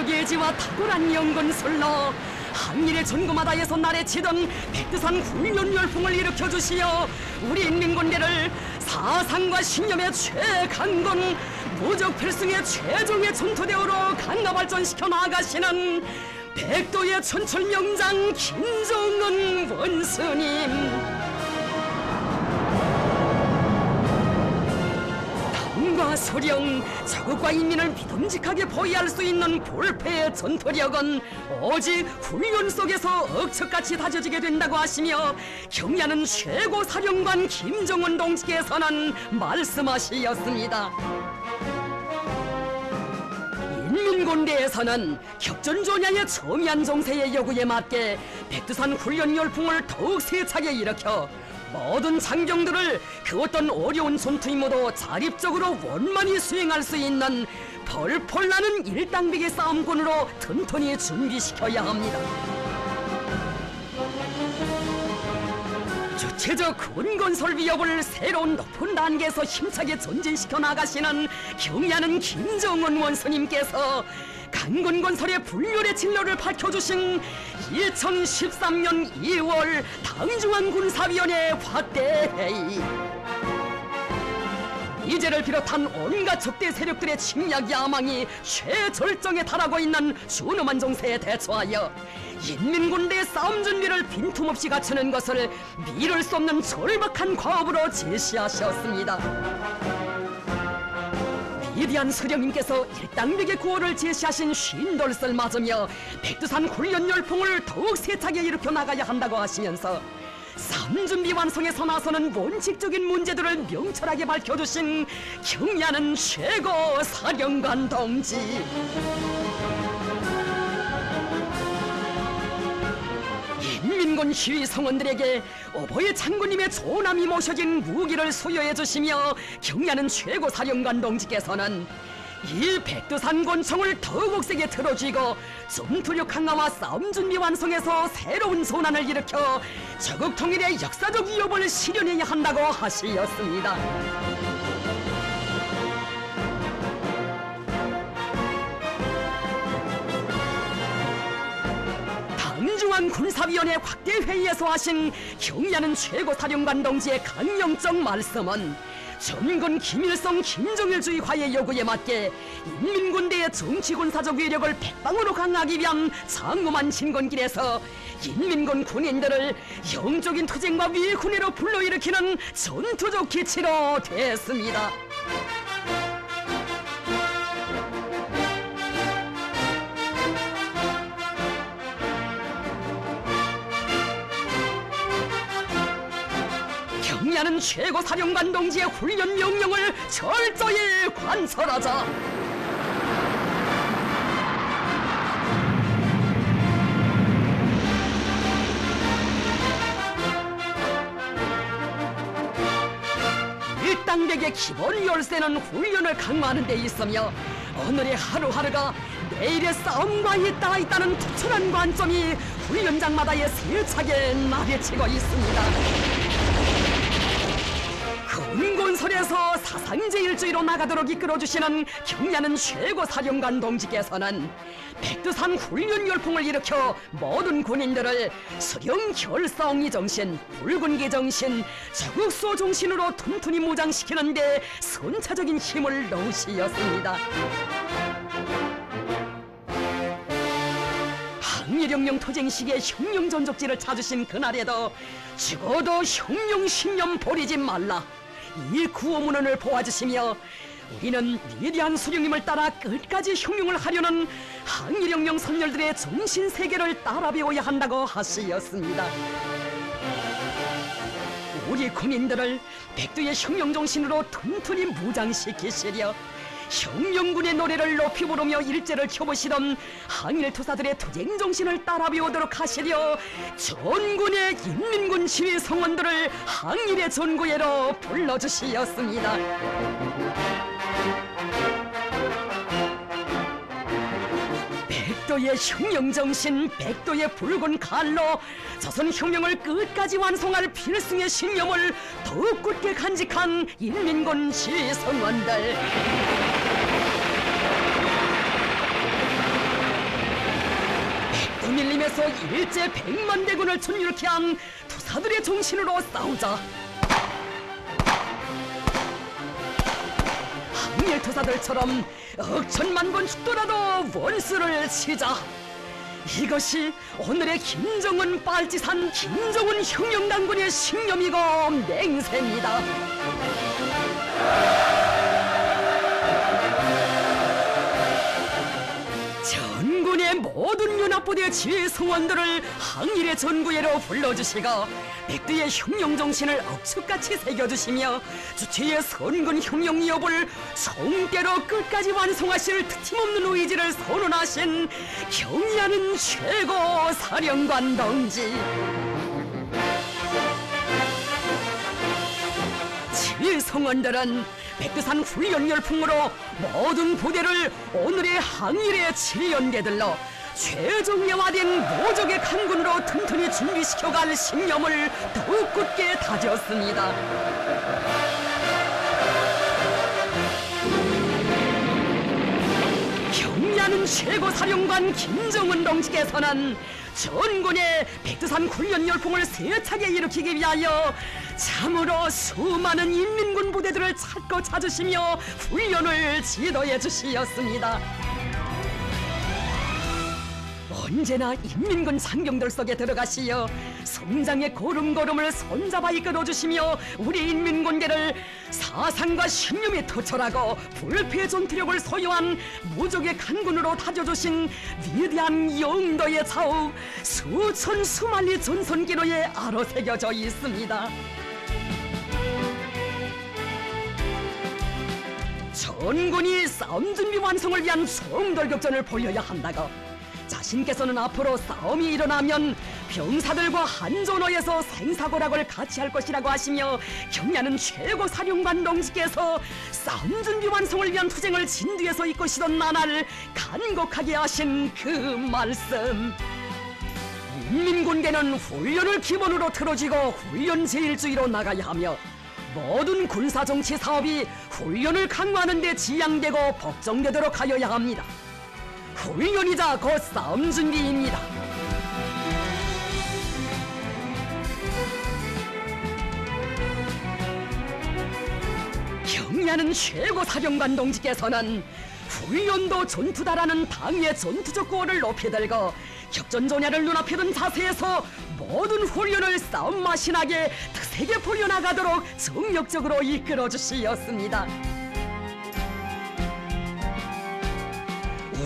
무게지와 탁월한 영건술로 항일의 전구마다에서 날에치던 백두산 훈련 열풍을 일으켜주시어 우리 인민군대를 사상과 신념의 최강건, 무적 필승의 최종의 전투대우로 강화 발전시켜 나가시는 백도의 천철 명장 김정은 원수님, 당과 소령, 자국과 인민을 믿음직하게 보위할 수 있는 볼패의 전투력은 오직 훈련 속에서 억척같이 다져지게 된다고 하시며 경의하는 최고 사령관 김정은 동지께서는 말씀하시었습니다. 인민군대에서는 격전조냐의 첨예한 정세의 요구에 맞게 백두산 훈련 열풍을 더욱 세차게 일으켜 모든 장병들을 그 어떤 어려운 전투 임무도 자립적으로 원만히 수행할 수 있는 펄펄 나는 일당백의 싸움꾼으로 튼튼히 준비시켜야 합니다. 주체적 군건설 위협을 새로운 높은 단계에서 힘차게 전진시켜 나가시는 경의하는 김정은 원수님께서 강군건설의 불멸의 진로를 밝혀주신 2013년 2월 당중앙군사위원회 확대회의, 이제를 비롯한 온갖 적대 세력들의 침략 야망이 최절정에 달하고 있는 준엄한 정세에 대처하여 인민군대의 싸움 준비를 빈틈없이 갖추는 것을 미룰 수 없는 절박한 과업으로 제시하셨습니다. 위대한 수령님께서 일당백의 구호를 제시하신 쉰돌을 맞으며 백두산 훈련 열풍을 더욱 세차게 일으켜 나가야 한다고 하시면서 삶준비 완성에서 나서는 원칙적인 문제들을 명철하게 밝혀주신 경의하는 최고 사령관 동지, 인민군 시위 성원들에게 오보의 장군님의 조남이 모셔진 무기를 수여해 주시며 경의하는 최고 사령관 동지께서는 이 백두산 권총을 더욱 세게 틀어쥐고 전투력 강화와 싸움 준비 완성에서 새로운 전환을 일으켜 저국 통일의 역사적 위협을 실현해야 한다고 하시었습니다. 당중앙군사위원회 확대회의에서 하신 경의하는 최고사령관 동지의 강령적 말씀은 전군 김일성 김정일주의 화해 요구에 맞게 인민군대의 정치군사적 위력을 백방으로 강화하기 위한 장엄한 진군길에서 인민군 군인들을 영적인 투쟁과 위훈회로 불러일으키는 전투적 기치로 됐습니다. 경의하는 최고사령관 동지의 훈련 명령을 철저히 관철하자. 일당백의 기본 열쇠는 훈련을 강화하는 데 있으며 오늘의 하루하루가 내일의 싸움과 있다는 투철한 관점이 훈련장마다의 세차게 나르치고 있습니다. 군건설에서 사상제일주의로 나가도록 이끌어주시는 경의하는 최고사령관 동지께서는 백두산 훈련 열풍을 일으켜 모든 군인들을 수령 결사옹이 정신, 붉은기 정신, 저국소 정신으로 튼튼히 무장시키는 데 선차적인 힘을 넣으시었습니다. 항일혁명 투쟁 시기에 혁명 전적지를 찾으신 그날에도 죽어도 혁명 신념 버리지 말라, 이 구호문헌을 보아주시며 우리는 위대한 수령님을 따라 끝까지 혁명을 하려는 항일혁명 선열들의 정신세계를 따라 배워야 한다고 하시었습니다. 우리 군인들을 백두의 혁명정신으로 튼튼히 무장시키시려 혁명군의 노래를 높이 부르며 일제를 켜보시던 항일투사들의 투쟁정신을 따라 배우도록 하시려 전군의 인민군 시위 성원들을 항일의 전구예로 불러주시었습니다. 백도의 혁명정신, 백도의 붉은 칼로 조선혁명을 끝까지 완성할 필승의 신념을 더욱 굳게 간직한 인민군 시위 성원들, 구밀림에서 일제 100만 대군을 전율케 한 투사들의 정신으로 싸우자. 항일투사들처럼 억천만 번 죽더라도 원수를 치자. 이것이 오늘의 김정은 빨치산 김정은 혁명당군의 신념이고 맹세입니다. 전군의 모든 연합부대 지휘 성원들을 항일의 전구예로 불러주시고 백두의 혁명정신을 억축같이 새겨주시며 주체의 선군 혁명 기업을 총대로 끝까지 완성하실 트팀없는 의지를 선언하신 경의하는 최고 사령관 동지. 지휘 성원들은 백두산 훈련 열풍으로 모든 부대를 오늘의 항일의 7연대들로 최종예화된 모적의 강군으로 튼튼히 준비시켜갈 신념을 더욱 굳게 다졌습니다. 경의하는 최고사령관 김정은 동지께서는 전군의 백두산 훈련 열풍을 세차게 일으키기 위하여 참으로 수많은 인민군 부대들을 찾고 찾으시며 훈련을 지도해 주시었습니다. 언제나 인민군 장병들 속에 들어가시어 성장의 걸음걸음을 손잡아 이끌어주시며 우리 인민군대를 사상과 신념에 투철하고 불패 전투력을 소유한 무적의 강군으로 다져주신 위대한 영도의 자욱 수천 수만리 전선기로에 아로새겨져 있습니다. 전군이 싸움 준비 완성을 위한 총돌격전을 벌여야 한다고 자신께서는 앞으로 싸움이 일어나면 병사들과 한전호에서 생사고락을 같이 할 것이라고 하시며 경의하는 최고 사령관 동지께서 싸움 준비 완성을 위한 투쟁을 진두에서 이끄시던 나날을 간곡하게 하신 그 말씀. 인민군대는 훈련을 기본으로 틀어지고 훈련 제일주의로 나가야 하며 모든 군사정치 사업이 훈련을 강화하는 데 지향되고 법정되도록 하여야 합니다. 훈련이자 곧 싸움 준비입니다. 경의하는 최고 사령관 동지께서는 훈련도 전투다라는 당의 전투적 구호를 높이 들고 격전조냐를 눈앞에 둔 자세에서 모든 훈련을 싸움 마신하게 특색에 풀려나가도록 정력적으로 이끌어 주시었습니다.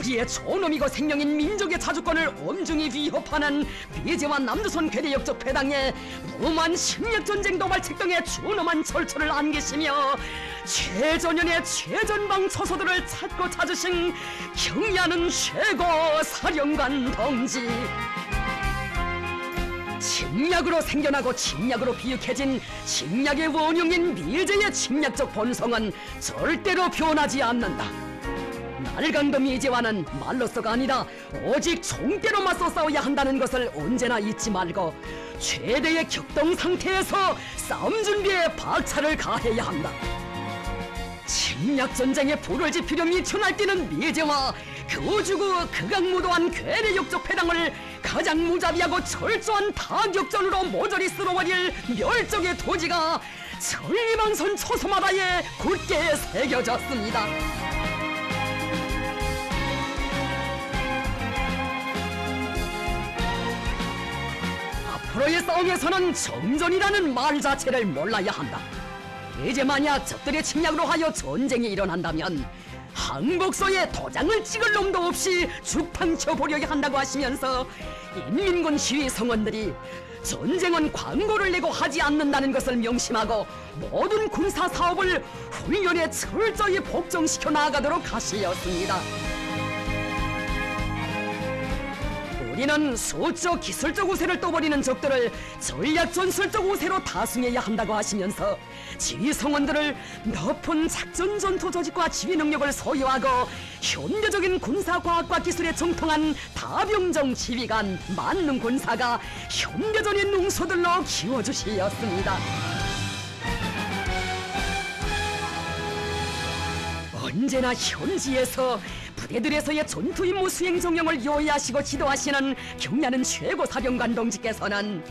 우리의 존엄이고 생명인 민족의 자주권을 엄중히 위협하는 미제와 남조선 괴뢰 역적 패당에 무모한 심력전쟁 도발책 등의 준엄한 절초를 안기시며 최전연의 최전방 처소들을 찾고 찾으신 경의하는 최고 사령관 동지. 침략으로 생겨나고 침략으로 비육해진 침략의 원흉인 미제의 침략적 본성은 절대로 변하지 않는다. 날강도 미제와는 말로서가 아니라 오직 총대로 맞서 싸워야 한다는 것을 언제나 잊지 말고 최대의 격동 상태에서 싸움 준비에 박차를 가해야 한다. 침략 전쟁에 불을 지피려 미쳐 날뛰는 미제와 교주고 극악무도한 괴뢰 역적 패당을 가장 무자비하고 철저한 타격전으로 모조리 쓸어버릴 멸적의 도지가 천리망선 초소마다에 굳게 새겨졌습니다. 앞으로의 싸움에서는 정전이라는 말 자체를 몰라야 한다. 이제 만약 적들의 침략으로 하여 전쟁이 일어난다면 항복소에 도장을 찍을 놈도 없이 죽탕쳐 보려고 한다고 하시면서 인민군 시위 성원들이 전쟁은 광고를 내고 하지 않는다는 것을 명심하고 모든 군사 사업을 훈련에 철저히 복종시켜 나아가도록 하시었습니다. 우리는 수적 기술적 우세를 떠버리는 적들을 전략 전술적 우세로 다승해야 한다고 하시면서 지휘 성원들을 높은 작전 전투 조직과 지휘 능력을 소유하고 현대적인 군사과학과 기술에 정통한 다병정 지휘관 만능 군사가 현대전의 능소들로 키워주시었습니다. 언제나 현지에서 부대들에서의 전투 임무 수행 정령을 요해하시고 지도하시는 경ля는 최고사령관 동지께서는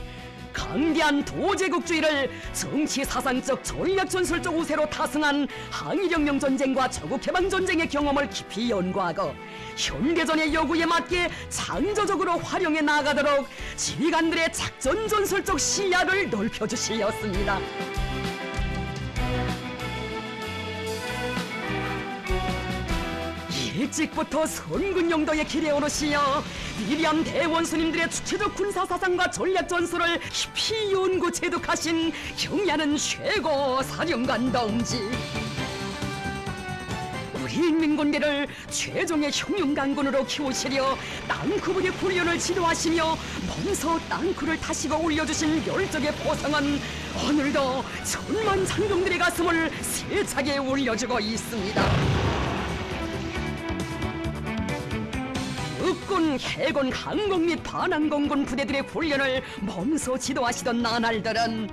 강대한 도제국주의를 정치 사상적 전략 전술적 우세로 타승한 항일혁명 전쟁과 저국해방 전쟁의 경험을 깊이 연구하고 현대전의 요구에 맞게 창조적으로 활용해 나가도록 지휘관들의 작전 전술적 시야를 넓혀주시었습니다. 일찍부터 선군 용도의 길에 오르시어 위대한 대원수님들의 주체적 군사사상과 전략 전술을 깊이 연구 체득하신 경야는 최고 사령관 동지. 우리 인민군대를 최종의 흉흉강군으로 키우시려 땅크 부대 훈련을 지도하시며 몸소 땅크를 타시고 올려주신 열정의 보상은 오늘도 천만 장병들의 가슴을 세차게 울려주고 있습니다. 육군, 해군, 항공 및 반항공군 부대들의 훈련을 몸소 지도하시던 나날들은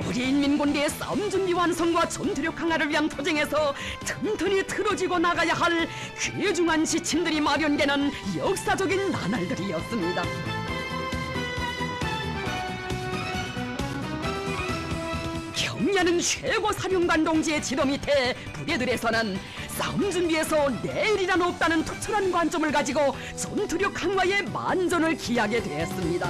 우리 인민군대의 싸움 준비 완성과 전투력 강화를 위한 투쟁에서 튼튼히 틀어지고 나가야 할 귀중한 지침들이 마련되는 역사적인 나날들이었습니다. 경야는 최고 사령관 동지의 지도 밑에 부대들에서는 싸움 준비에서 내일이란 없다는 투철한 관점을 가지고 전투력 강화에 만전을 기하게 되었습니다.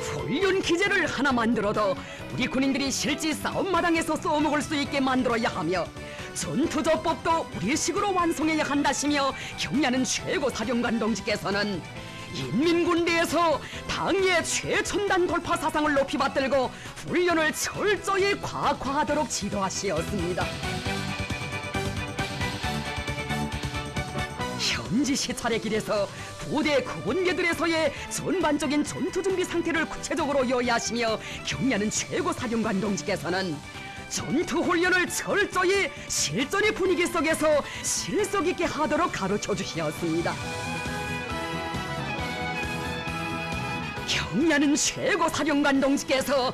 훈련 기제를 하나 만들어도 우리 군인들이 실제 싸움마당에서 써먹을 수 있게 만들어야 하며 전투조법도 우리식으로 완성해야 한다시며 경야는 최고 사령관 동지께서는 인민군대에서 당의 최첨단 돌파 사상을 높이 받들고 훈련을 철저히 과학화하도록 지도하시었습니다. 현지 시찰의 길에서 부대 구분계들에서의 전반적인 전투 준비 상태를 구체적으로 요약하시며 경야는 최고 사령관 동지께서는 전투 훈련을 철저히 실전의 분위기 속에서 실속 있게 하도록 가르쳐 주셨습니다. 경야는 최고 사령관 동지께서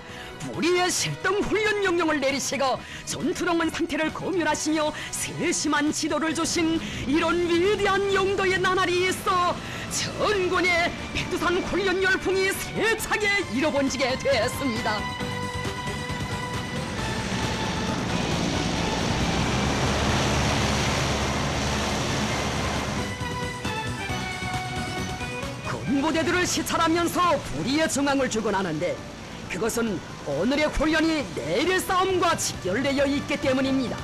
우리의 실동 훈련 명령을 내리시고 전투동원 상태를 검열하시며 세심한 지도를 주신 이런 위대한 용도의 나날이 있어 전군의 백두산 훈련 열풍이 세차게 일어번지게 되었습니다. 군부대들을 시찰하면서 불의의 정황을 주곤 하는데 그것은 오늘의 훈련이 내일의 싸움과 직결되어 있기 때문입니다.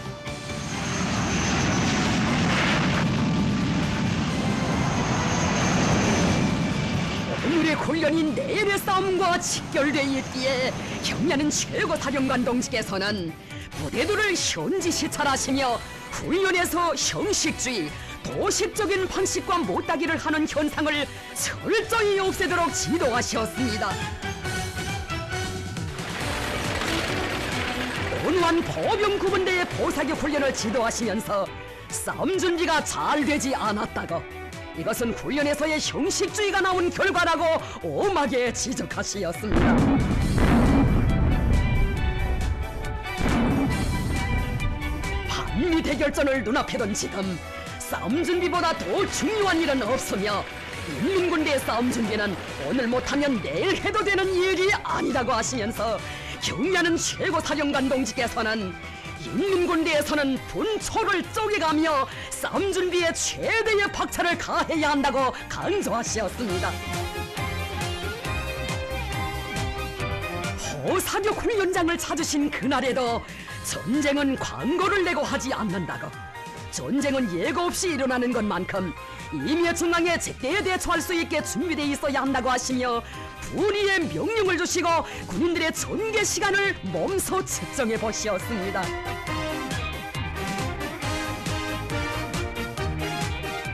오늘의 훈련이 내일의 싸움과 직결되어 있기에 경야는 최고 사령관 동지께서는 부대들을 현지 시찰하시며 훈련에서 형식주의, 도식적인 방식과 못다기를 하는 현상을 철저히 없애도록 지도하셨습니다. 온화한 보병 구분대의 보사격 훈련을 지도하시면서 싸움 준비가 잘 되지 않았다고 이것은 훈련에서의 형식주의가 나온 결과라고 엄하게 지적하시었습니다. 반미 대결전을 눈앞에 둔 지금 싸움 준비보다 더 중요한 일은 없으며 인민군대의 싸움 준비는 오늘 못하면 내일 해도 되는 일이 아니라고 하시면서 경야는 최고 사령관 동지께서는 인민군대에서는 분초를 쪼개가며 싸움 준비에 최대의 박차를 가해야 한다고 강조하셨습니다. 호사격 훈련장을 찾으신 그날에도 전쟁은 광고를 내고 하지 않는다고 전쟁은 예고 없이 일어나는 것만큼 임의 중앙에 제때에 대처할 수 있게 준비되어 있어야 한다고 하시며 분의의 명령을 주시고 군인들의 전개 시간을 몸소 측정해 보시었습니다.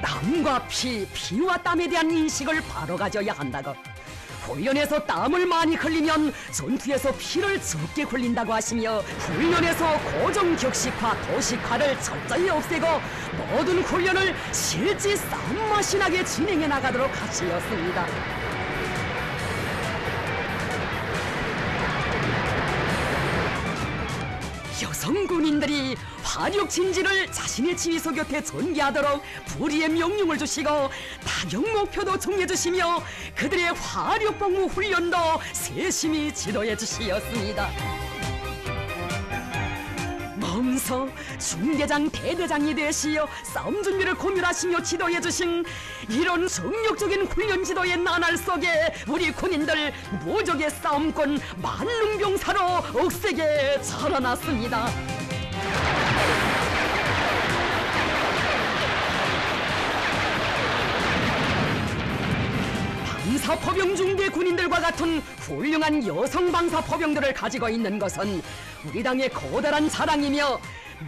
땀과 피와 땀에 대한 인식을 바로 가져야 한다고 훈련에서 땀을 많이 흘리면 전투에서 피를 적게 흘린다고 하시며 훈련에서 고정격식화, 도식화를 철저히 없애고 모든 훈련을 실제 싸움맛이 나게 진행해 나가도록 하시었습니다. 여성 군인들이 화력 진지를 자신의 지휘소 곁에 전개하도록 불의의 명령을 주시고 타격 목표도 정해주시며 그들의 화력 복무 훈련도 세심히 지도해 주시었습니다. 몸소 중대장 대대장이 되시어 싸움 준비를 고민하시며 지도해 주신 이런 정력적인 훈련 지도의 나날 속에 우리 군인들 무적의 싸움꾼 만능병사로 억세게 자라났습니다. 방사포병 중대 군인들과 같은 훌륭한 여성 방사포병들을 가지고 있는 것은 우리 당의 거대한 자랑이며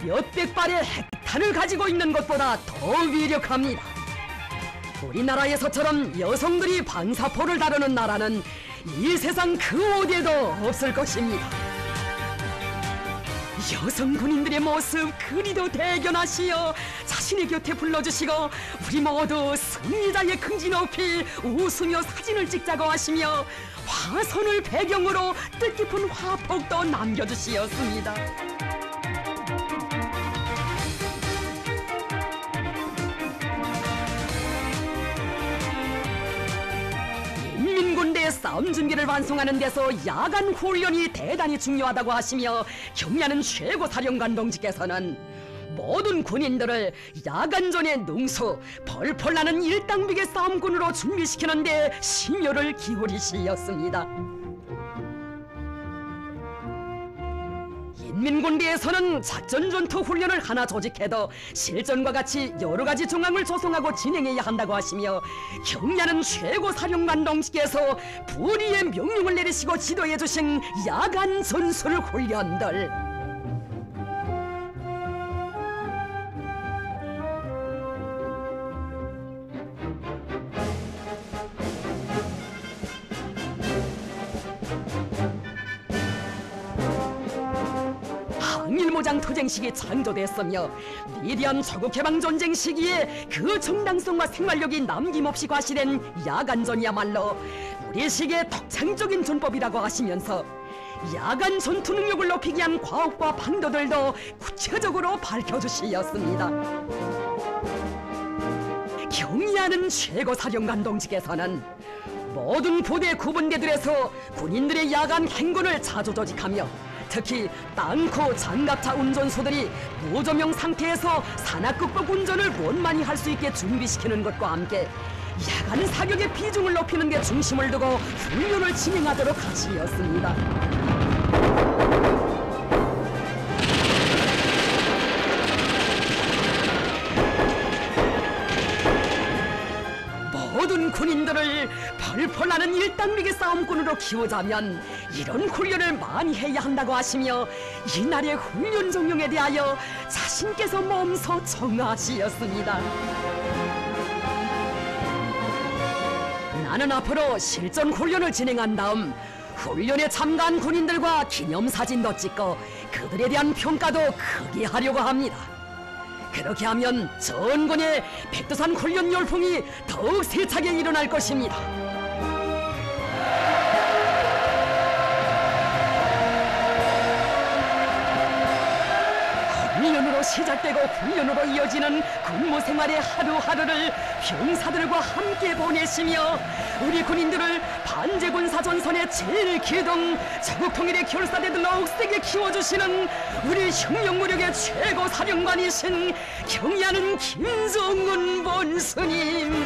몇백 발의 핵탄을 가지고 있는 것보다 더 위력합니다. 우리나라에서처럼 여성들이 방사포를 다루는 나라는 이 세상 그 어디에도 없을 것입니다. 여성 군인들의 모습 그리도 대견하시어 자신의 곁에 불러주시고 우리 모두 승리자의 긍지 높이 웃으며 사진을 찍자고 하시며 화선을 배경으로 뜻깊은 화폭도 남겨주시었습니다. 인민군대의 싸움 준비를 완성하는 데서 야간 훈련이 대단히 중요하다고 하시며 경례하는 최고사령관 동지께서는 모든 군인들을 야간전의 능수, 펄펄 나는 일당백의 싸움꾼으로 준비시키는 데 심혈을 기울이시었습니다. 인민군대에서는 작전전투 훈련을 하나 조직해도 실전과 같이 여러가지 정황을 조성하고 진행해야 한다고 하시며 경례하는 최고사령관 동지께서 불의의 명령을 내리시고 지도해주신 야간 전술 훈련들, 항일무장 투쟁식이 창조됐으며 위대한 조국해방 전쟁 시기에 그 정당성과 생활력이 남김없이 과시된 야간전이야말로 우리 시기의 독창적인 전법이라고 하시면서 야간 전투 능력을 높이기 위한 과업과 방도들도 구체적으로 밝혀주시었습니다. 경의하는 최고사령관 동지께서는 모든 부대 구분대들에서 군인들의 야간 행군을 자주 조직하며 특히 땅코 장갑차 운전소들이 무조명 상태에서 산악극복 운전을 원만히 할 수 있게 준비시키는 것과 함께 야간 사격의 비중을 높이는 데 중심을 두고 훈련을 진행하도록 하시었습니다. 모든 군인들을 펄펄 나는 일당백의 싸움꾼으로 키우자면 이런 훈련을 많이 해야 한다고 하시며 이날의 훈련 정령에 대하여 자신께서 몸소 청하시었습니다. 나는 앞으로 실전 훈련을 진행한 다음 훈련에 참가한 군인들과 기념사진도 찍고 그들에 대한 평가도 크게 하려고 합니다. 그렇게 하면 전군의 백두산 훈련 열풍이 더욱 세차게 일어날 것입니다. 훈련으로 시작되고 훈련으로 이어지는 근무 생활의 하루하루를 병사들과 함께 보내시며 우리 군인들을 반제군사 전선의 제일 기둥, 자국 통일의 결사대도 억세게 키워주시는 우리 혁명무력의 최고 사령관이신 경의하는 김정은 본스님,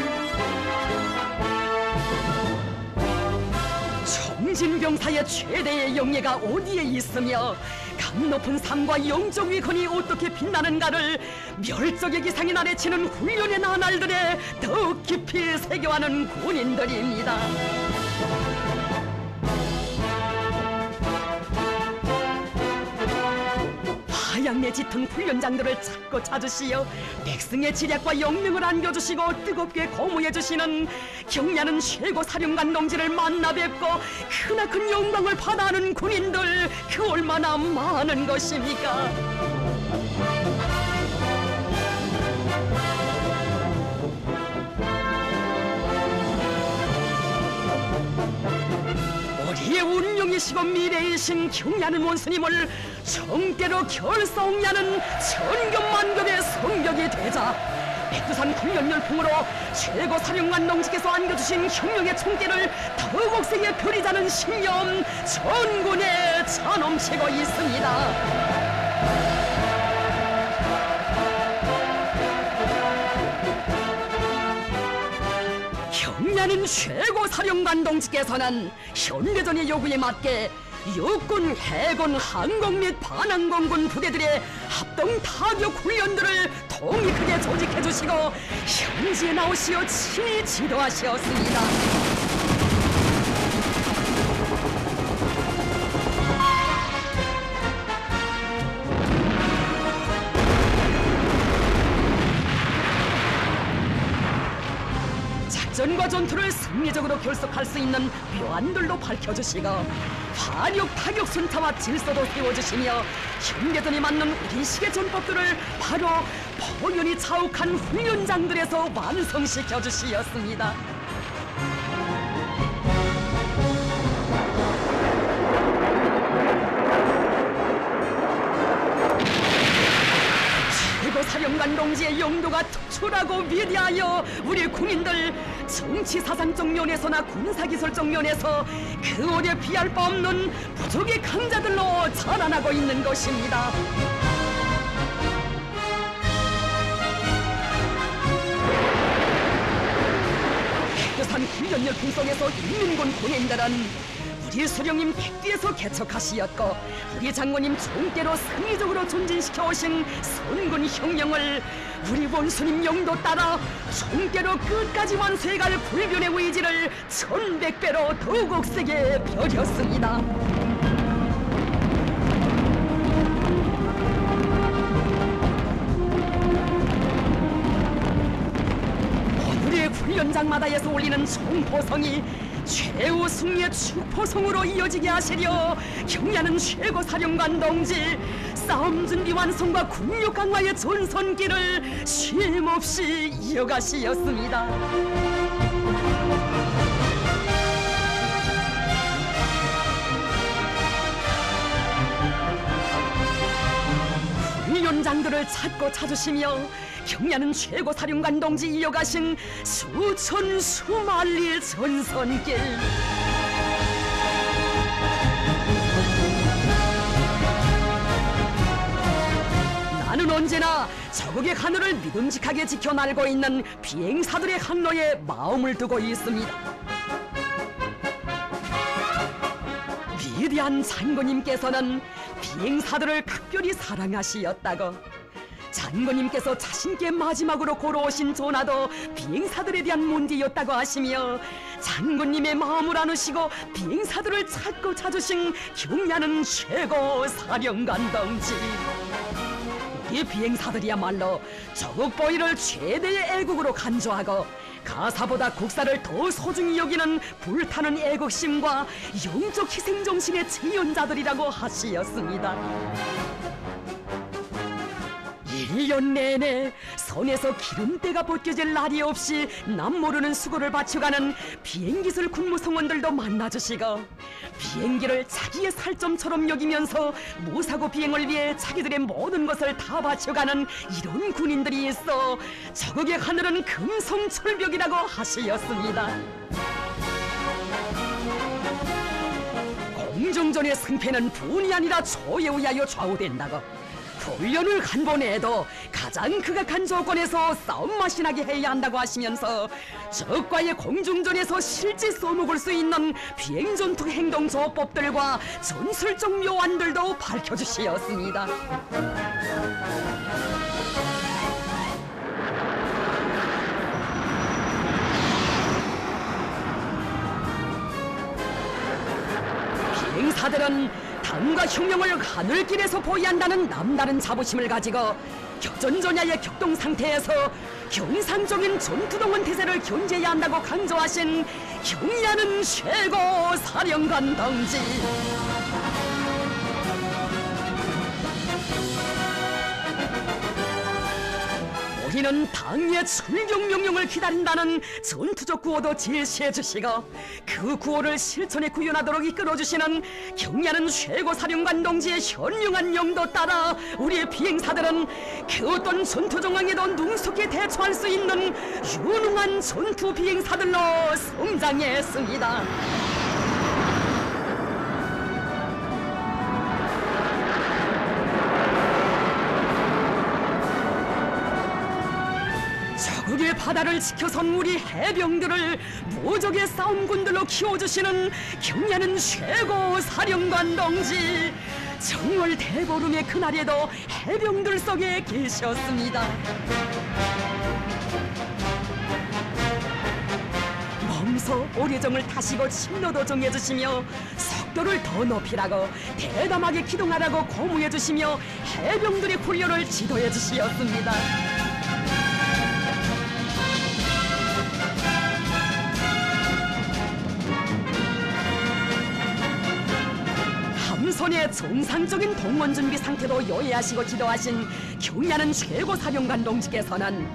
총진병사의 최대의 영예가 어디에 있으며 강 높은 삶과 영적 위건이 어떻게 빛나는가를 멸적의 기상이 나래치는 훈련의 나날들에 더욱 깊이 새겨하는 군인들입니다. 하양내 짙은 훈련장들을 찾고 찾으시어 백성의 지략과 영능을 안겨주시고 뜨겁게 고무해주시는 경례하는 최고사령관 동지를 만나 뵙고 크나큰 영광을 받아하는 군인들, 그 얼마나 많은 것입니까? 우리의 운명이시고 미래이신 경례하는 원수님을 정대로 결성하는 천겹만ገብ의 성벽이 되자 백두산 훈련열풍으로 최고 사령관 동지께서 안겨주신 혁명의 총대를 더욱 세게 펴리자는 신념 전군에 차넘치고 있습니다. 경야는 최고 사령관 동지께서는 현대전의 요구에 맞게 육군, 해군, 항공 및 반항공군 부대들의 합동 타격 훈련들을 통일하게 조직해 주시고 현지에 나오시어 친히 지도하시었습니다. 작전과 전투를 승리적으로 결속할 수 있는 묘안들도 밝혀주시고 화력 타격 순타와 질서도 세워주시며 현대전에 맞는 우리식의 전법들을 바로 포연히 자욱한 훈련장들에서 완성시켜 주시었습니다. 사령관 동지의 용도가 특출하고 위대하여 우리 군인들 정치사상적 면에서나 군사기술적 면에서 그 오래 비할 바 없는 부족의 강자들로 자라나고 있는 것입니다. 백두산 훈련열풍 속에서 인민군 군인들은 우리 수령님 백두에서 개척하시었고 우리 장군님 총대로 승리적으로 존진시켜 오신 선군 혁명을 우리 원수님 용도 따라 총대로 끝까지 완수해갈 불변의 의지를 1100배로 더욱 세게 펴렸습니다. 오늘의 훈련장마다에서 올리는 총포성이 최후 승리의 축포성으로 이어지게 하시려 경야는 최고 사령관 동지 싸움 준비 완성과 군력 강화의 전선길을 쉼없이 이어가시었습니다. 훈련장들을 찾고 찾으시며 경야는 최고 사령관 동지 이어가신 수천 수만리의 전선길 나는 언제나 적국의 하늘을 믿음직하게 지켜 날고 있는 비행사들의 항로에 마음을 두고 있습니다. 위대한 장군님께서는 비행사들을 각별히 사랑하시었다고 장군님께서 자신께 마지막으로 걸어오신 전하도 비행사들에 대한 문디였다고 하시며 장군님의 마음을 안으시고 비행사들을 찾고 찾으신 경야는 최고 사령관 동지 이 비행사들이야말로 저국 보위를 최대의 애국으로 간주하고 가사보다 국사를 더 소중히 여기는 불타는 애국심과 영적 희생정신의 체연자들이라고 하시었습니다. 1년 내내 선에서 기름때가 벗겨질 날이 없이 남모르는 수고를 바쳐가는 비행기술 군무성원들도 만나주시고 비행기를 자기의 살점처럼 여기면서 무사고 비행을 위해 자기들의 모든 것을 다 바쳐가는 이런 군인들이 있어 저국의 하늘은 금성철벽이라고 하시었습니다. 공중전의 승패는 분이 아니라 초에 의하여 좌우된다고 훈련을 한 번 해도 가장 극악한 조건에서 싸움 맛이 나게 해야 한다고 하시면서 적과의 공중전에서 실제 써먹을 수 있는 비행전투 행동조법들과 전술적 묘안들도 밝혀주시었습니다. 비행사들은 당과 혁명을 하늘길에서 보위한다는 남다른 자부심을 가지고 격전전야의 격동 상태에서 경상적인 전투동원 태세를 견제해야 한다고 강조하신 경야는 최고 사령관 동지 우리는 당의 출격 명령을 기다린다는 전투적 구호도 제시해 주시고 그 구호를 실천에 구현하도록 이끌어주시는 경의하는 최고사령관 동지의 현명한 영도 따라 우리의 비행사들은 그 어떤 전투 정황에도 능숙히 대처할 수 있는 유능한 전투 비행사들로 성장했습니다. 적의 바다를 지켜선 우리 해병들을 모적의 싸움꾼들로 키워주시는 경의하는 최고 사령관 동지, 정월 대보름의 그날에도 해병들 속에 계셨습니다. 몸소 오래정을 타시고 침노도 정해주시며 속도를 더 높이라고 대담하게 기동하라고 고무해주시며 해병들의 훈련을 지도해주시었습니다. 함선의 정상적인 동원 준비 상태도 요해하시고 지도하신 경의하는 최고사령관 동지께서는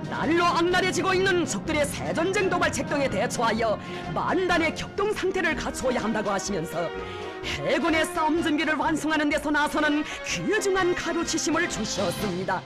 날로 악랄해지고 있는 적들의 새전쟁 도발책 등에 대처하여 만단의 격동 상태를 갖추어야 한다고 하시면서 해군의 싸움 준비를 완성하는 데서 나서는 귀중한 가르치심을 주셨습니다.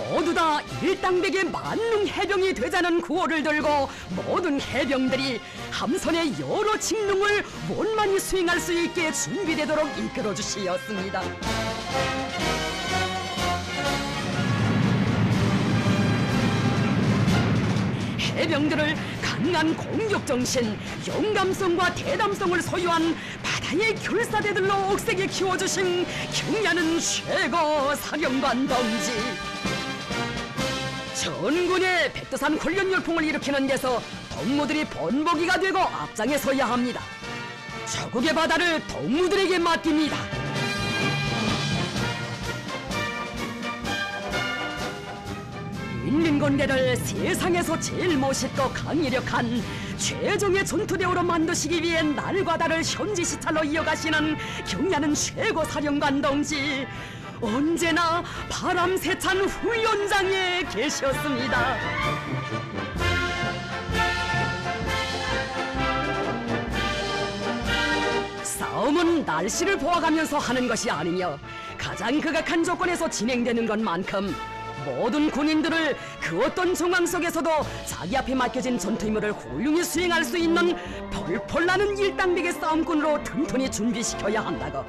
모두 다 일당백의 만능 해병이 되자는 구호를 들고 모든 해병들이 함선의 여러 직능을 원만히 수행할 수 있게 준비되도록 이끌어 주시었습니다. 해병들을 강한 공격정신, 용감성과 대담성을 소유한 바다의 결사대들로 억세게 키워주신 경의하는 최고 사령관 동지, 전군의 백두산 훈련 열풍을 일으키는 데서 동무들이 본보기가 되고 앞장에 서야 합니다. 조국의 바다를 동무들에게 맡깁니다. 인민군대를 세상에서 제일 멋있고 강력한 최종의 전투대우로 만드시기 위해 날과 달을 현지시찰로 이어가시는 경의하는 최고사령관 동지, 언제나 바람세찬 훈련장에 계셨습니다. 싸움은 날씨를 보아가면서 하는 것이 아니며 가장 극악한 조건에서 진행되는 것만큼 모든 군인들을 그 어떤 정황 속에서도 자기 앞에 맡겨진 전투 임무를 훌륭히 수행할 수 있는 펄펄 나는 일당백의 싸움꾼으로 튼튼히 준비시켜야 한다고.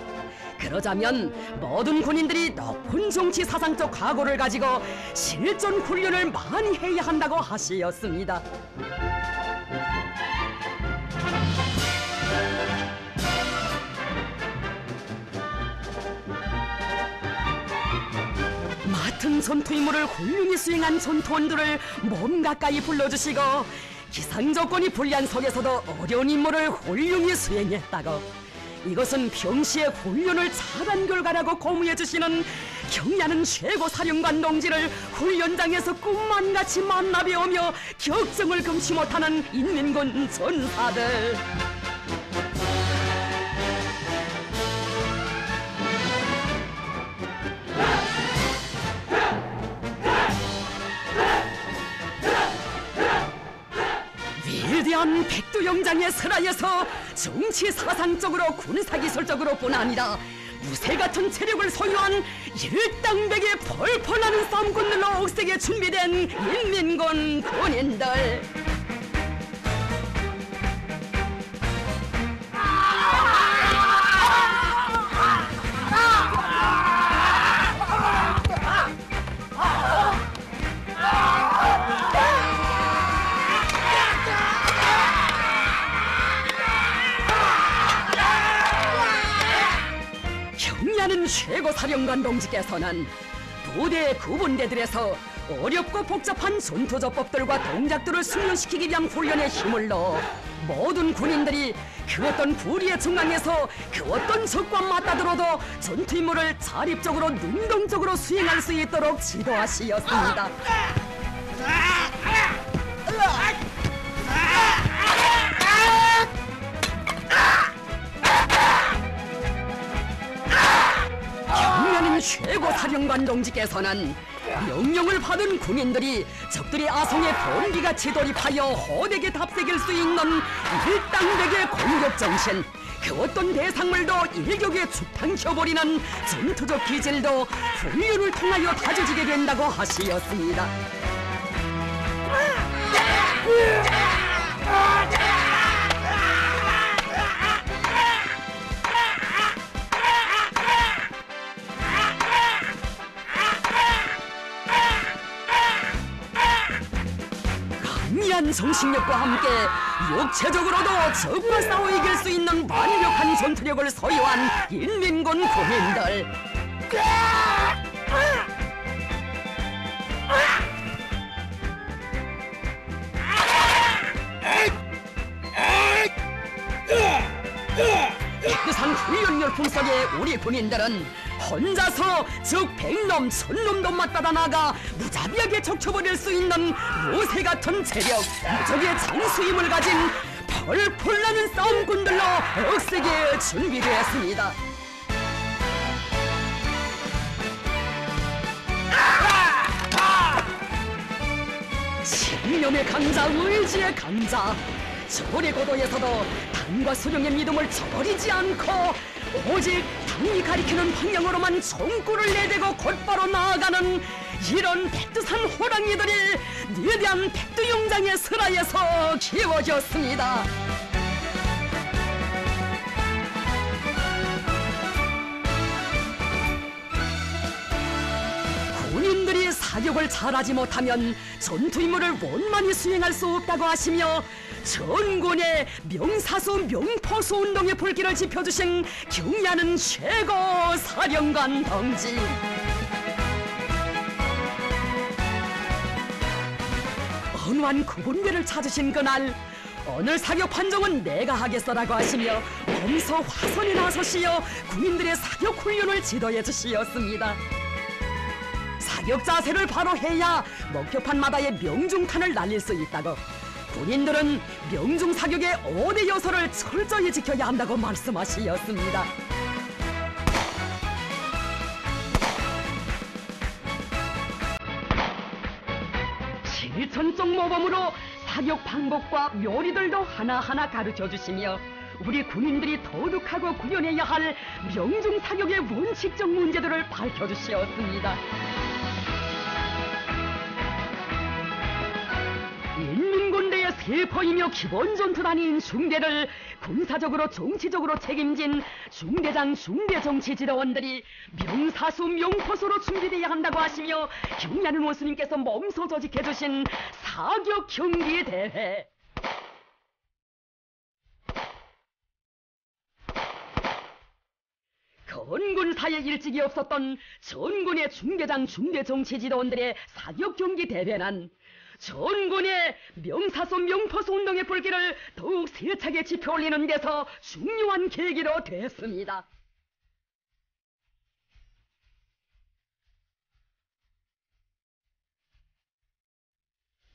그러자면 모든 군인들이 높은 정치 사상적 각오를 가지고 실전 훈련을 많이 해야 한다고 하시었습니다. 맡은 전투 임무를 훌륭히 수행한 전투원들을 몸 가까이 불러주시고 기상 조건이 불리한 속에서도 어려운 임무를 훌륭히 수행했다고. 이것은 평시에 훈련을 잘한 결과라고 고무해주시는 경의하는 최고사령관 동지를 훈련장에서 꿈만같이 만나 뵈오며 격정을 금치 못하는 인민군 전사들. 위대한 백두영장의 설하에서 정치 사상적으로 군사기술적으로뿐 아니라 무쇠 같은 체력을 소유한 일당백의 펄펄 나는 싸움꾼들로 억세게 준비된 인민군 군인들. 최고사령관 동지께서는 부대 구분대들에서 어렵고 복잡한 전투조법들과 동작들을 숙련시키기 위한 훈련에 힘을 넣어 모든 군인들이 그 어떤 불의의 중앙에서 그 어떤 적과 맞다들어도 전투 임무를 자립적으로 능동적으로 수행할 수 있도록 지도하시었습니다. 사령관 동지께서는 명령을 받은 군인들이 적들이 아성에 번기같이 돌입하여 호되게 답색일 수 있는 일당백의 공격정신, 그 어떤 대상물도 일격에 죽탕켜버리는 전투적 기질도 훈련을 통하여 다져지게 된다고 하시었습니다. 강한 정신력과 함께 육체적으로도 적과 싸워 이길 수 있는 완벽한 전투력을 소유한 인민군 군인들. 백두산 훈련 열풍 속에 우리 군인들은 혼자서 적 100놈, 1000놈도 맞받아 나가 무자비하게 적쳐버릴 수 있는 요새 같은 체력, 무적의 장수임을 가진 펄펄 나는 싸움꾼들로 억세게 준비되었습니다. 신념의 강자, 의지의 강자, 절의 고도에서도 당과 수령의 믿음을 저버리지 않고 오직 당이 가리키는 방향으로만 총구를 내대고 곧바로 나아가는 이런 백두산 호랑이들이 위대한 백두용장의 설화에서 키워졌습니다. 군인들이 사격을 잘하지 못하면 전투 임무를 원만히 수행할 수 없다고 하시며 전군의 명사수 명포수 운동의 불길을 지펴주신 경의하는 최고 사령관 동지. 언한 구분대를 찾으신 그날, 오늘 사격 판정은 내가 하겠어라고 하시며 몸소 화선에 나서시어 군인들의 사격 훈련을 지도해 주시었습니다. 사격 자세를 바로 해야 목표판마다의 명중탄을 날릴 수 있다고, 군인들은 명중 사격의 5대 요소를 철저히 지켜야 한다고 말씀하시었습니다. 실천적 모범으로 사격 방법과 묘리들도 하나하나 가르쳐 주시며 우리 군인들이 도둑하고 구현해야 할 명중 사격의 원칙적 문제들을 밝혀 주시었습니다. 인민군대의 세포이며 기본 전투단인 중대를 군사적으로 정치적으로 책임진 중대장 중대정치지도원들이 명사수 명포수로 준비되어야 한다고 하시며 경의하는 원수님께서 몸소 조직해주신 사격 경기 대회. 건군사에 일찍이 없었던 전군의 중대장 중대정치지도원들의 사격 경기 대회는 전군의 명사수 명포수 운동의 불길을 더욱 세차게 지펴올리는 데서 중요한 계기로 됐습니다.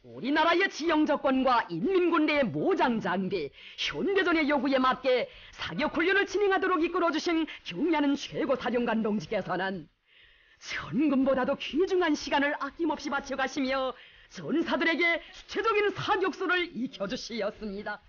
우리나라의 지형조건과 인민군대의 모장 장비, 현대전의 요구에 맞게 사격훈련을 진행하도록 이끌어주신 경의하는 최고사령관 동지께서는 전군보다도 귀중한 시간을 아낌없이 바쳐가시며 전사들에게 수체적인 사격수를 익혀주시었습니다.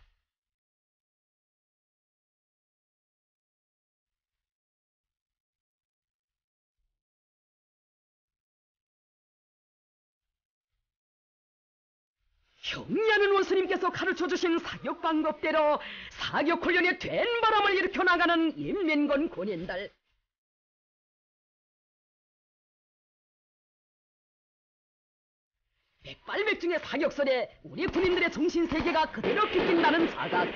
경의하는 원수님께서 가르쳐주신 사격 방법대로 사격훈련에 된 바람을 일으켜 나가는 인민군 군인들. 백발백중의 사격설에 우리 군인들의 정신세계가 그대로 빗긴다는 자각,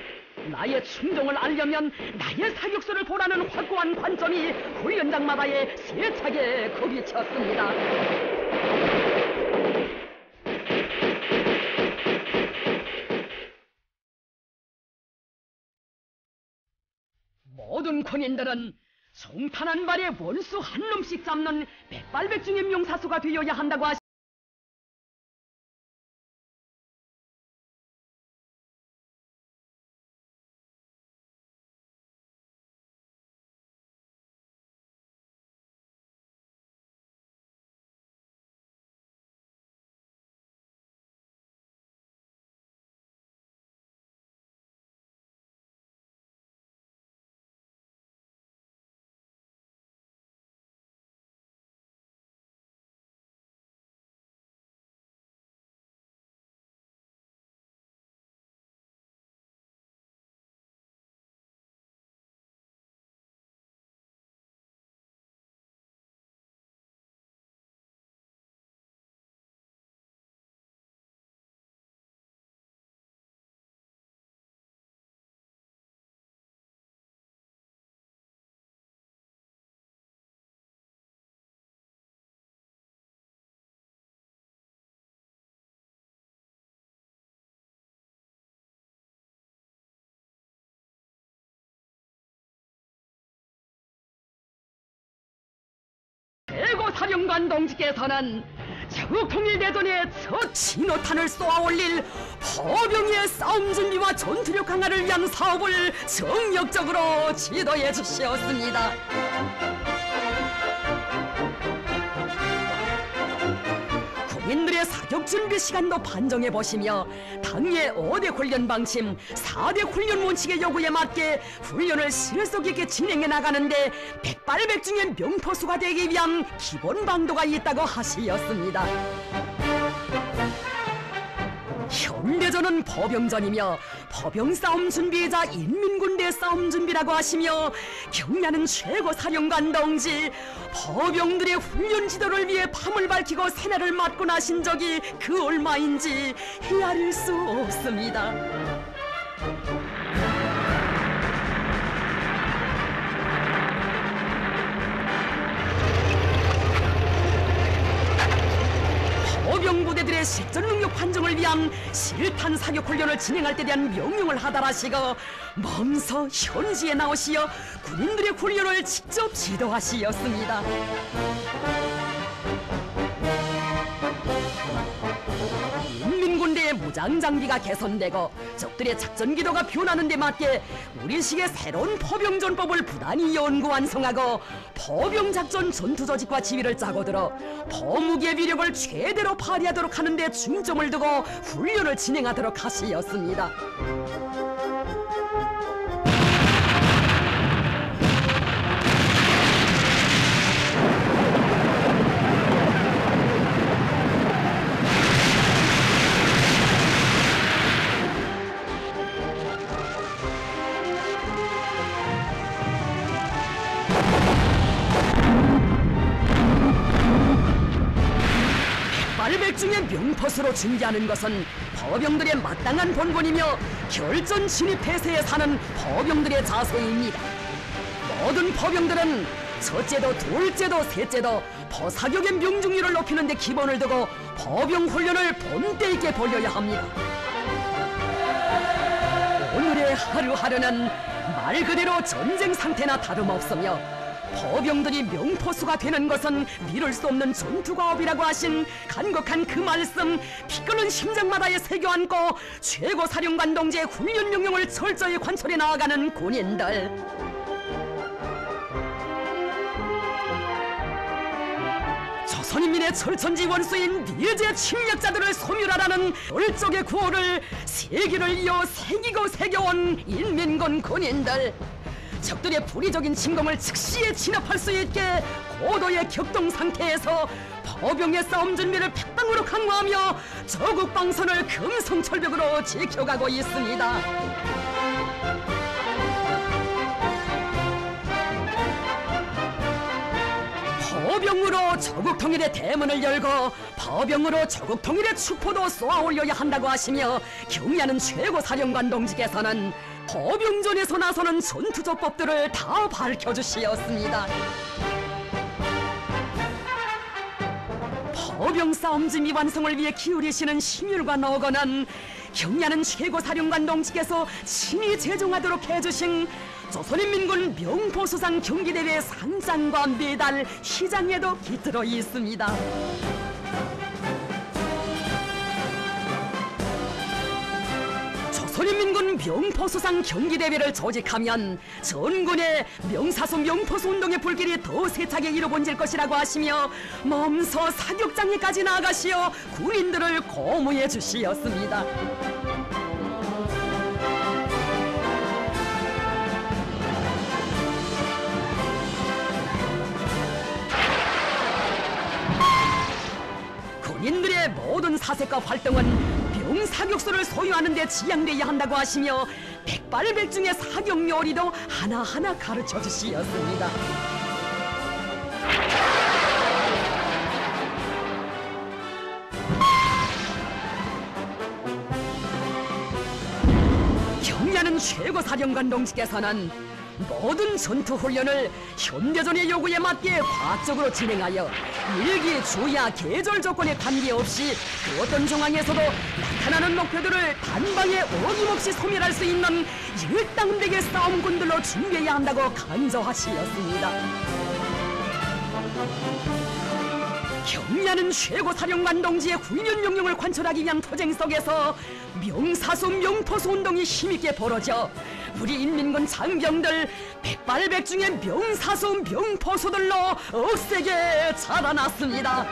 나의 충정을 알려면 나의 사격설을 보라는 확고한 관점이 훈련장마다에 세차게 거비쳤습니다. 모든 군인들은 총탄 한 발에 원수 한 놈씩 잡는 백발백중의 명사수가 되어야 한다고 하시 최고사령관 동지께서는 적통일대전에 첫 신호탄을 쏘아올릴 포병의 싸움 준비와 전투력 강화를 위한 사업을 정력적으로 지도해 주시었습니다. 군인들의 사격 준비 시간도 판정해 보시며 당의 5대 훈련 방침, 4대 훈련 원칙의 요구에 맞게 훈련을 실속 있게 진행해 나가는데 백발백중의 명포수가 되기 위한 기본 방도가 있다고 하시었습니다. 현대전은 포병전이며 포병 싸움 준비이자 인민군대 싸움 준비라고 하시며 경례하는 최고사령관 동지, 포병들의 훈련 지도를 위해 밤을 밝히고 새날을 맞고 나신 적이 그 얼마인지 헤아릴 수 없습니다. 포병부대들의 실전 능력 판정을 위한 실탄 사격 훈련을 진행할 때 대한 명령을 하달하시고 먼서 현지에 나오시어 군인들의 훈련을 직접 지도하시었습니다. 인민군대의 무장 장비가 개선되고 적들의 작전 기도가 변하는 데 맞게 우리식의 새로운 포병전법을 부단히 연구 완성하고 포병작전 전투 조직과 지휘를 짜고 들어 포무기의 위력을 최대로 발휘하도록 하는 데 중점을 두고 훈련을 진행하도록 하시었습니다. 백발백중의 명포수로 준비하는 것은 포병들의 마땅한 본분이며 결전 진입 태세에 사는 포병들의 자세입니다. 모든 포병들은 첫째도 둘째도 셋째도 포사격의 명중률을 높이는 데 기본을 두고 포병 훈련을 본때 있게 벌여야 합니다. 오늘의 하루하루는 말 그대로 전쟁 상태나 다름없으며 포병들이 명포수가 되는 것은 미룰 수 없는 전투과업이라고 하신 간곡한 그 말씀 피 끓는 심장마다에 새겨 안고 최고사령관 동지의 훈련 명령을 철저히 관철해 나아가는 군인들, 조선인민의 철천지 원수인 미제 침략자들을 소멸하라는 열적의 구호를 세기를 이어 새기고 새겨온 인민군 군인들, 적들의 불의적인 침공을 즉시에 진압할 수 있게 고도의 격동 상태에서 포병의 싸움 준비를 백방으로 강화하며 저국 방선을 금성철벽으로 지켜가고 있습니다. 포병으로 조국 통일의 대문을 열고 포병으로 조국 통일의 축포도 쏘아올려야 한다고 하시며 경의하는 최고사령관 동지께서는 포병전에서 나서는 전투조법들을 다 밝혀주시었습니다. 포병 싸움 준비 완성을 위해 기울이시는 심혈과 노고는 경의하는 최고사령관 동지께서 친히 제정하도록 해주신 조선인민군 명포수상 경기대회 상장과 메달, 시장에도 깃들어 있습니다. 조선인민군 명포수상 경기대회를 조직하면 전군의 명사수 명포수 운동의 불길이 더 세차게 일어본질 것이라고 하시며 몸소 사격장에까지 나아가시어 군인들을 고무해 주시었습니다. 군인들의 모든 사색과 활동은 병사격수를 소유하는 데 지향되어야 한다고 하시며 백발백중의 사격 요리도 하나하나 가르쳐 주시었습니다. 경의하는 최고사령관 동지께서는 모든 전투훈련을 현대전의 요구에 맞게 과학적으로 진행하여 일기, 주야, 계절 조건에 관계없이 그 어떤 상황에서도 나타나는 목표들을 단방에 어김없이 소멸할 수 있는 일당백의 싸움꾼들로 준비해야 한다고 강조하시었습니다. 경리하는 최고사령관 동지의 훈련 명령을 관철하기 위한 투쟁 속에서 명사수 명포수 운동이 힘있게 벌어져 우리 인민군 장병들 백발백중의 명사수 명포수들로 억세게 자라났습니다.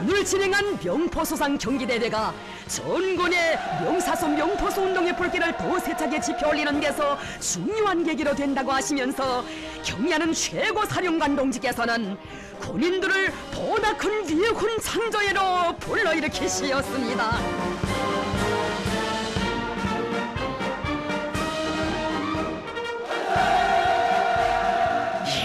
오늘 진행한 명포수상 경기대회가 전군의 명사수 명포수 운동의 불길을 더 세차게 지펴올리는 데서 중요한 계기로 된다고 하시면서 경리하는 최고사령관 동지께서는 군인들을 보다 큰 위훈 창조회로 불러일으키시었습니다.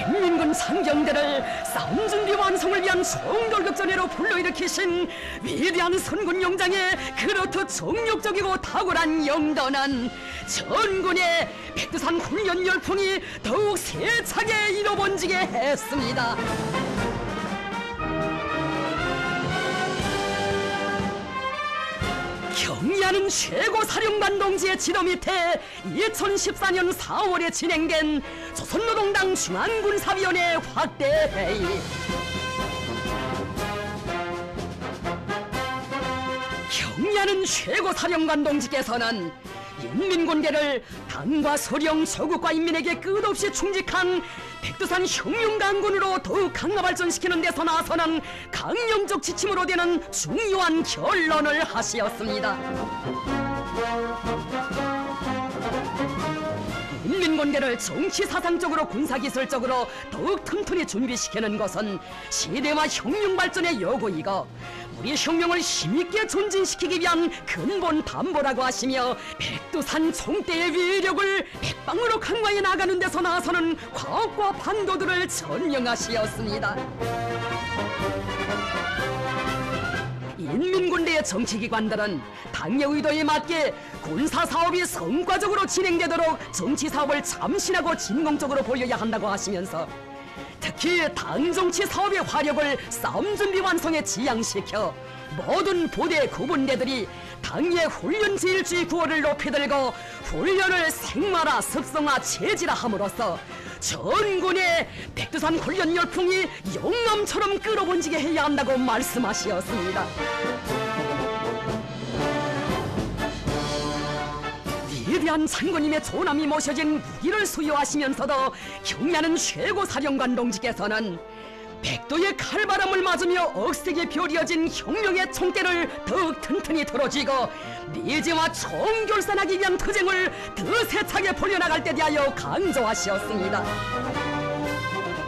인민군 장병들을 싸움 준비 완성을 위한 성돌격전회로 불러일으키신 위대한 선군 용장의 그렇듯 정력적이고 탁월한 영도는 전군의 백두산 훈련 열풍이 더욱 세차게 일어번지게 했습니다. 경리하는 최고사령관 동지의 지도 밑에 2014년 4월에 진행된 조선노동당 중앙군사위원회 확대회의. 경리하는 최고사령관 동지께서는 인민군대를 당과 서령 서국과 인민에게 끝없이 충직한 백두산 혁명강군으로 더욱 강화 발전시키는 데서 나서는 강령적 지침으로 되는 중요한 결론을 하시었습니다. 인민군대를 정치사상적으로 군사기술적으로 더욱 튼튼히 준비시키는 것은 시대와 혁명 발전의 요구이고 우리 혁명을 힘있게 전진시키기 위한 근본 담보라고 하시며 백두산 총대의 위력을 백방으로 강화해 나가는 데서 나서는 과학과 반도들을 전명하시었습니다. 인민군대의 정치기관들은 당의 의도에 맞게 군사사업이 성과적으로 진행되도록 정치사업을 참신하고 진공적으로 벌여야 한다고 하시면서 특히 당정치 사업의 화력을 싸움준비 완성에 지향시켜 모든 부대 구분대들이 당의 훈련지일주의 구호를 높이 들고 훈련을 생마라 습성화 체질화함으로써 전군의 백두산 훈련 열풍이 영감처럼 끌어번지게 해야 한다고 말씀하시었습니다. 위대한 장군님의 존함이 모셔진 무기를 수여하시면서도 경리하는 최고사령관 동지께서는 백도의 칼바람을 맞으며 억세게 벼리어진 혁명의 총대를 더욱 튼튼히 들어쥐고 미제와 총결산하기 위한 투쟁을 더 세차게 벌여나갈 때 대하여 강조하시었습니다.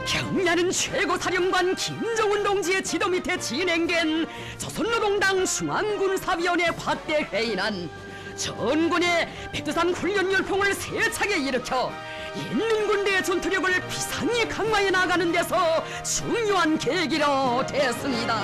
경리하는 최고사령관 김정은 동지의 지도 밑에 진행된 조선노동당 중앙군사위원회 확대회의는 전군의 백두산 훈련 열풍을 세차게 일으켜 인민군대의 전투력을 비상히 강화해 나가는 데서 중요한 계기로 됐습니다.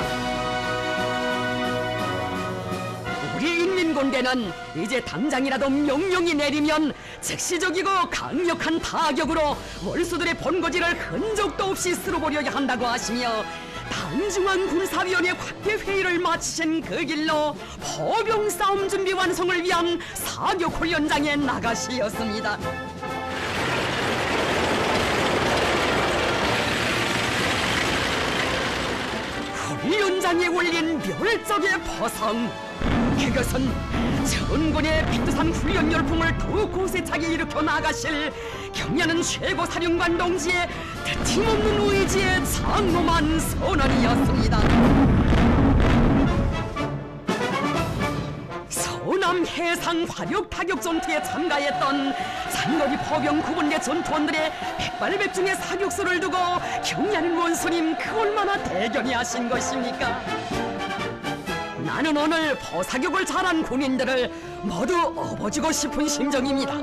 우리 인민군대는 이제 당장이라도 명령이 내리면 즉시적이고 강력한 타격으로 원수들의 본거지를 흔적도 없이 쓸어버려야 한다고 하시며 당중앙군사위원회 확대회의를 마치신 그 길로 포병 싸움 준비 완성을 위한 사격훈련장에 나가시었습니다. 훈련장에 올린 멸적의 포성, 그것은 전군의 백두산 훈련 열풍을 더욱 고세차게 일으켜 나가실 경리하는 최고사령관 동지의 드팀없는 의지의 장엄한 선언이었습니다. 서남 해상 화력 타격 전투에 참가했던 장거리 포병 구분대 전투원들의 백발백중의 사격수를 두고 경리하는 원수님 그 얼마나 대견히 하신 것입니까? 나는 오늘 포사격을 잘한 군인들을 모두 업어주고 싶은 심정입니다.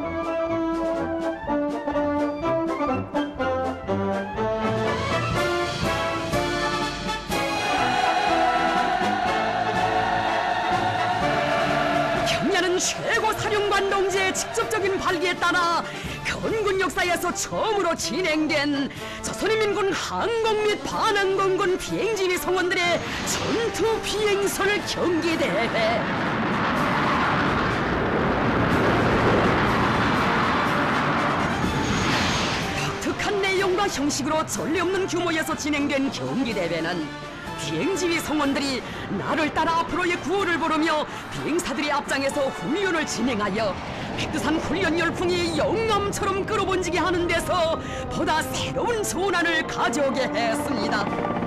경리하는 최고사령관 동지의 직접적인 발기에 따라 건군 역사에서 처음으로 진행된 조선인민군 항공 및 반항공군 비행지휘 성원들의 전투 비행설 경기대회. 독특한 내용과 일화 형식으로 전례 없는 규모에서 진행된 경기대회는 비행지휘 성원들이 나를 따라 앞으로의 구호를 부르며 비행사들이 앞장에서 훈련을 진행하여 백두산 훈련 열풍이 영감처럼 끌어번지게 하는 데서 보다 새로운 전환을 가져오게 했습니다.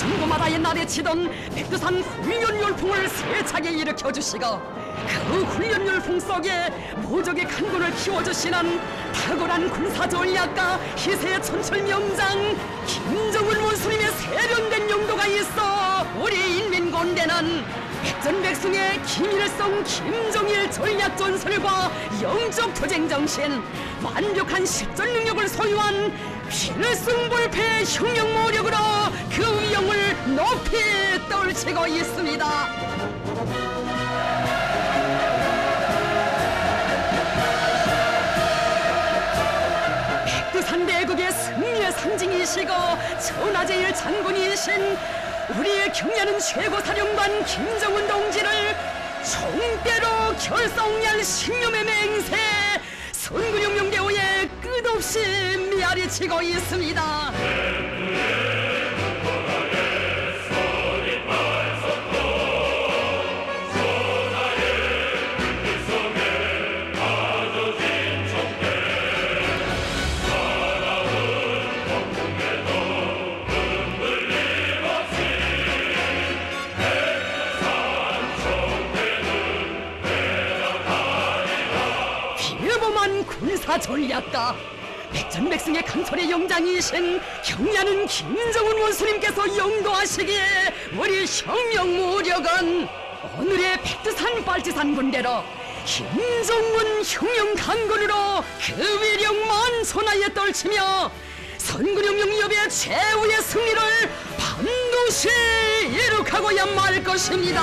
정보마다의 날에 치던 백두산 훈련 열풍을 세차게 일으켜주시고 그 훈련 열풍 속에 모적의 강군을 키워주시는 탁월한 군사 전략가 희세의 천철 명장 김정은 원수님의 세련된 용도가 있어 우리 인민군대는 백전백승의 김일성 김정일 전략 전술과 영적 투쟁 정신 완벽한 실전 능력을 소유한 필승불패 혁명모력으로 그 위용을 높이 떨치고 있습니다. 백두산 대국의 승리의 상징이시고 천하제일 장군이신 우리의 경려는 최고사령관 김정은 동지를 총대로 결성할 신념의 맹세 선군혁명대오에 끝없이 메아리치고 있습니다. 비범한 군사 전략가 백전백승의 강철의 영장이신 경야는 김정은 원수님께서 영도하시기에 우리 혁명무력은 오늘의 백두산 빨치산 군대로 김정은 혁명 강군으로 그 위력 만천하에 떨치며 선군혁명협의 최후의 승리를 반드시 이룩하고야 말 것입니다.